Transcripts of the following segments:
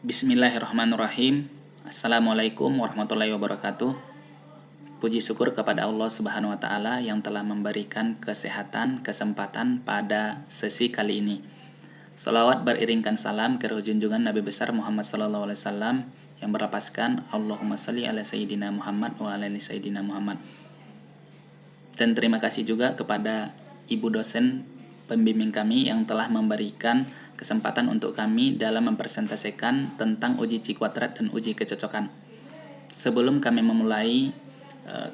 Bismillahirrahmanirrahim. Assalamualaikum warahmatullahi wabarakatuh. Puji syukur kepada Allah Subhanahu wa taala yang telah memberikan kesehatan, kesempatan pada sesi kali ini. Salawat beriringkan salam ke junjungan Nabi besar Muhammad sallallahu alaihi wasallam yang berlapaskan Allahumma shalli ala sayyidina Muhammad wa ala ali sayyidina Muhammad. Dan terima kasih juga kepada ibu dosen pembimbing kami yang telah memberikan kesempatan untuk kami dalam mempresentasikan tentang uji Cikuadrat dan uji kecocokan. Sebelum kami memulai,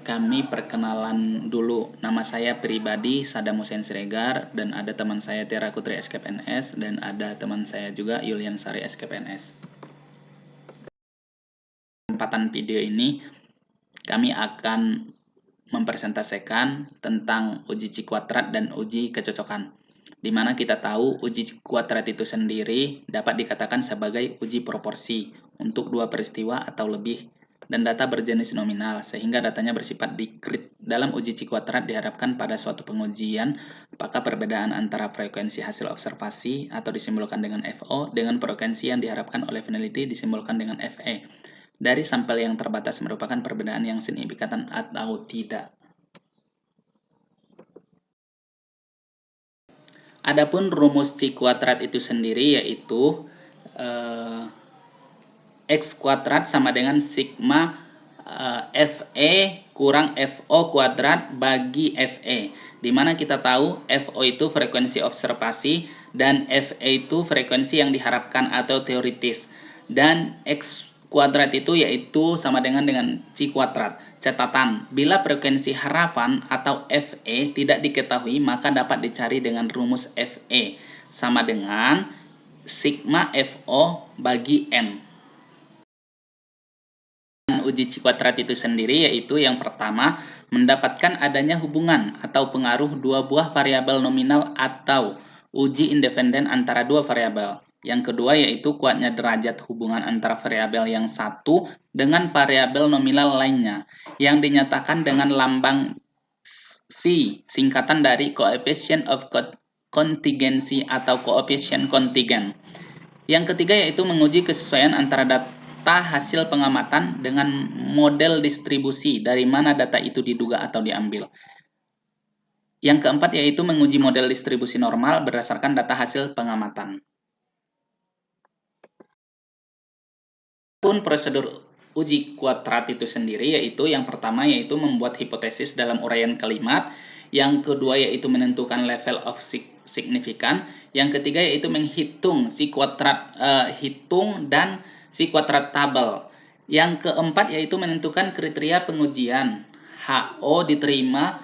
kami perkenalan dulu. Nama saya pribadi Saddam Hussein Siregar, dan ada teman saya Tiara Kutri SKPNS, dan ada teman saya juga Yulian Sari SKPNS. Kesempatan video ini kami akan mempresentasikan tentang uji Cikuadrat dan uji kecocokan, di mana kita tahu uji Cikuadrat itu sendiri dapat dikatakan sebagai uji proporsi untuk dua peristiwa atau lebih dan data berjenis nominal, sehingga datanya bersifat discrete. Dalam uji Cikuadrat diharapkan pada suatu pengujian apakah perbedaan antara frekuensi hasil observasi atau disimbolkan dengan FO dengan frekuensi yang diharapkan oleh peneliti disimbolkan dengan FE dari sampel yang terbatas merupakan perbedaan yang signifikan atau tidak. Adapun rumus Cikuadrat itu sendiri yaitu X kuadrat sama dengan sigma FE kurang FO kuadrat bagi FE, di mana kita tahu FO itu frekuensi observasi dan FE itu frekuensi yang diharapkan atau teoritis, dan X kuadrat itu yaitu sama dengan Cikuadrat. Catatan, bila frekuensi harapan atau FE tidak diketahui maka dapat dicari dengan rumus FE sama dengan sigma FO bagi N. Uji Cikuadrat itu sendiri yaitu yang pertama, mendapatkan adanya hubungan atau pengaruh dua buah variabel nominal atau uji independen antara dua variabel. Yang kedua yaitu kuatnya derajat hubungan antara variabel yang satu dengan variabel nominal lainnya yang dinyatakan dengan lambang C, singkatan dari coefficient of contingency atau coefficient kontingen. Yang ketiga yaitu menguji kesesuaian antara data hasil pengamatan dengan model distribusi dari mana data itu diduga atau diambil. Yang keempat yaitu menguji model distribusi normal berdasarkan data hasil pengamatan. Pun prosedur uji kuadrat itu sendiri yaitu yang pertama yaitu membuat hipotesis dalam uraian kalimat, yang kedua yaitu menentukan level of signifikan, yang ketiga yaitu menghitung Cikuadrat hitung dan Cikuadrat tabel, yang keempat yaitu menentukan kriteria pengujian HO diterima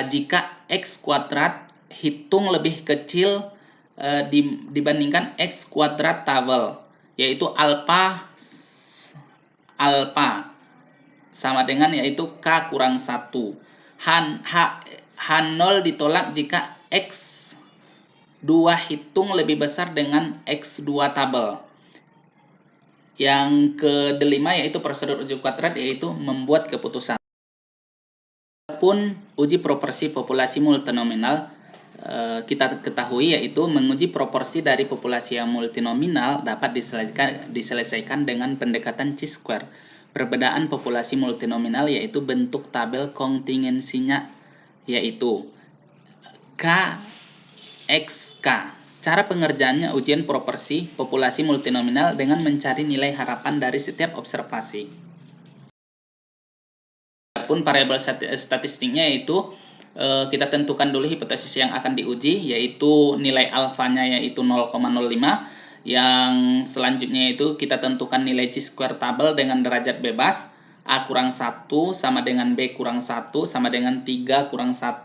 jika X kuadrat hitung lebih kecil dibandingkan X kuadrat tabel, yaitu alpha sama dengan yaitu K kurang 1. H0 ditolak jika X2 hitung lebih besar dengan X2 tabel. Yang kelima yaitu prosedur uji kuadrat yaitu membuat keputusan. Pun uji proporsi populasi multinominal kita ketahui yaitu menguji proporsi dari populasi yang multinominal dapat diselesaikan dengan pendekatan chi-square. Perbedaan populasi multinominal yaitu bentuk tabel kontingensinya yaitu KXK. Cara pengerjaannya ujian proporsi populasi multinominal dengan mencari nilai harapan dari setiap observasi. Pun variabel statistiknya yaitu kita tentukan dulu hipotesis yang akan diuji, yaitu nilai alfanya yaitu 0,05. Yang selanjutnya itu kita tentukan nilai chi-square tabel dengan derajat bebas A kurang 1 sama dengan B kurang 1 sama dengan 3 kurang 1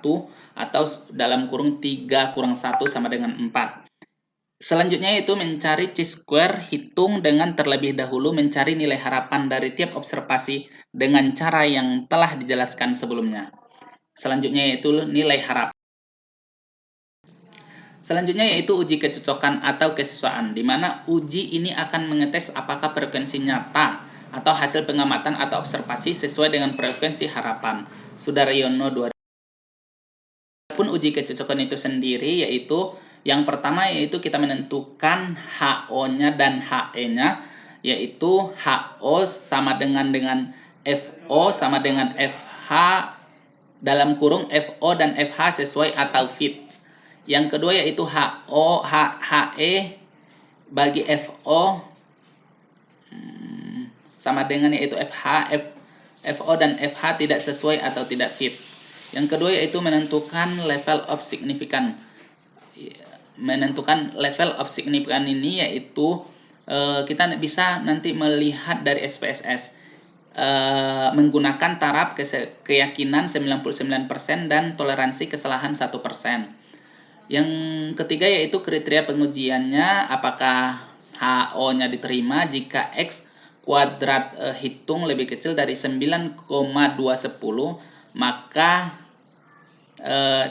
atau dalam kurung 3 kurang 1 sama dengan 4. Selanjutnya itu mencari chi-square, hitung dengan terlebih dahulu mencari nilai harapan dari tiap observasi dengan cara yang telah dijelaskan sebelumnya. Selanjutnya yaitu nilai harapan. Selanjutnya yaitu uji kecocokan atau kesesuaian, di mana uji ini akan mengetes apakah frekuensi nyata atau hasil pengamatan atau observasi sesuai dengan frekuensi harapan. Sudaryono 2000. Pun uji kecocokan itu sendiri yaitu yang pertama yaitu kita menentukan HO-nya dan HE-nya. yaitu HO sama dengan FO sama dengan FH dalam kurung FO dan FH sesuai atau fit. Yang kedua yaitu HE bagi FO sama dengan yaitu FO dan FH tidak sesuai atau tidak fit. Yang kedua yaitu menentukan level of significance. Menentukan level of significance ini yaitu kita bisa nanti melihat dari SPSS menggunakan taraf keyakinan 99% dan toleransi kesalahan 1%. Yang ketiga yaitu kriteria pengujiannya, apakah HO-nya diterima jika X kuadrat hitung lebih kecil dari 9,210 maka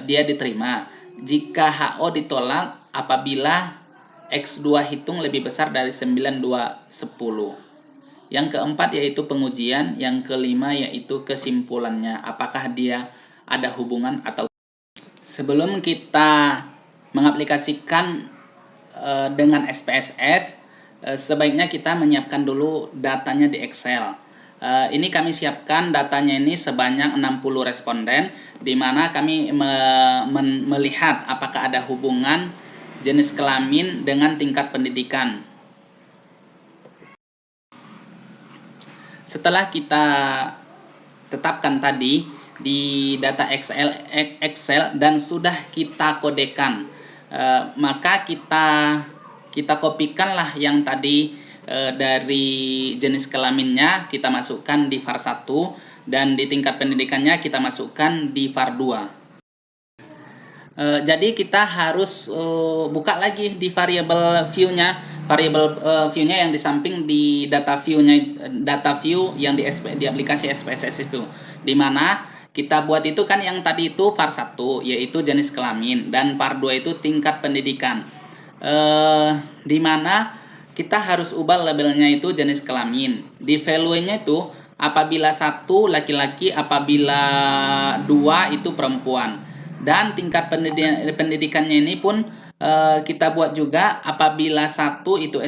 dia diterima. Jika HO ditolak apabila X2 hitung lebih besar dari 9,210. Yang keempat yaitu pengujian, yang kelima yaitu kesimpulannya, apakah dia ada hubungan atau. Sebelum kita mengaplikasikan dengan SPSS, sebaiknya kita menyiapkan dulu datanya di Excel. Ini kami siapkan datanya ini sebanyak 60 responden, di mana kami melihat apakah ada hubungan jenis kelamin dengan tingkat pendidikan. Setelah kita tetapkan tadi di data Excel dan sudah kita kodekan, maka kita kopikanlah yang tadi dari jenis kelaminnya kita masukkan di VAR 1 dan di tingkat pendidikannya kita masukkan di VAR 2. Jadi kita harus buka lagi di variable view-nya yang di samping di data view yang di aplikasi SPSS itu, di mana kita buat itu kan yang tadi itu VAR 1 yaitu jenis kelamin dan VAR 2 itu tingkat pendidikan. Di mana kita harus ubah labelnya itu jenis kelamin. Di value-nya itu apabila 1 laki-laki, apabila 2 itu perempuan. Dan tingkat pendidikannya ini pun kita buat juga apabila 1 itu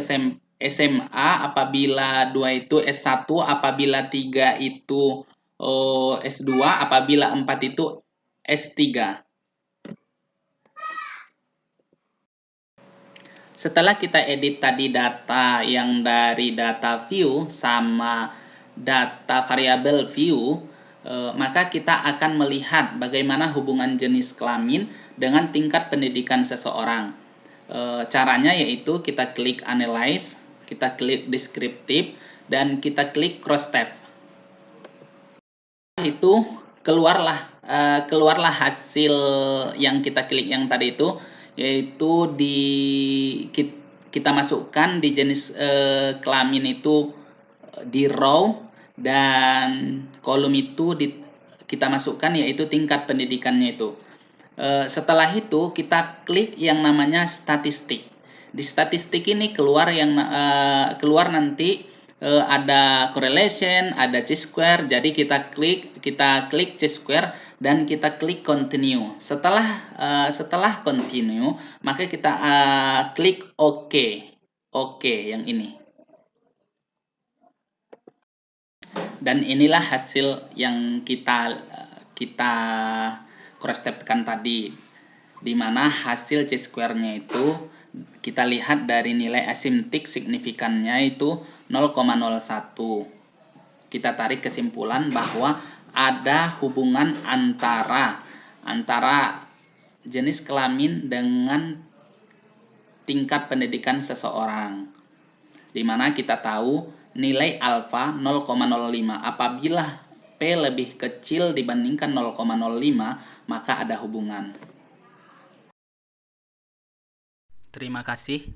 SMA, apabila 2 itu S1, apabila 3 itu S2, apabila 4 itu S3. Setelah kita edit tadi data yang dari data view sama data variabel view, maka kita akan melihat bagaimana hubungan jenis kelamin dengan tingkat pendidikan seseorang. Caranya yaitu kita klik analyze, kita klik descriptive, dan kita klik cross tab. Itu keluarlah hasil yang kita klik yang tadi itu, yaitu kita masukkan di jenis kelamin itu di row dan kolom itu kita masukkan yaitu tingkat pendidikannya itu. Setelah itu kita klik yang namanya statistik. Di statistik ini keluar nanti ada correlation, ada chi-square. Jadi kita klik chi-square dan kita klik continue. Setelah continue, maka kita klik OK. Oke, yang ini. Dan inilah hasil yang kita cross tabkan tadi, di mana hasil chi-square-nya itu kita lihat dari nilai asymptotic signifikannya itu 0,01. Kita tarik kesimpulan bahwa ada hubungan antara jenis kelamin dengan tingkat pendidikan seseorang, di mana kita tahu nilai alfa 0,05. Apabila P lebih kecil dibandingkan 0,05, maka ada hubungan. Terima kasih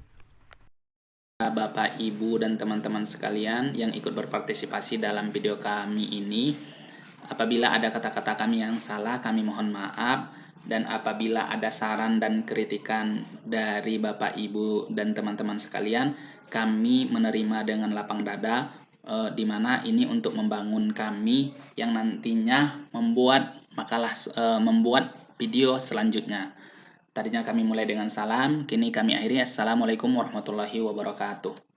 Bapak, Ibu, dan teman-teman sekalian yang ikut berpartisipasi dalam video kami ini. Apabila ada kata-kata kami yang salah, kami mohon maaf. Dan apabila ada saran dan kritikan dari Bapak, Ibu, dan teman-teman sekalian, kami menerima dengan lapang dada, di mana ini untuk membangun kami yang nantinya membuat video selanjutnya. Tadinya kami mulai dengan salam, kini kami akhiri. Assalamualaikum warahmatullahi wabarakatuh.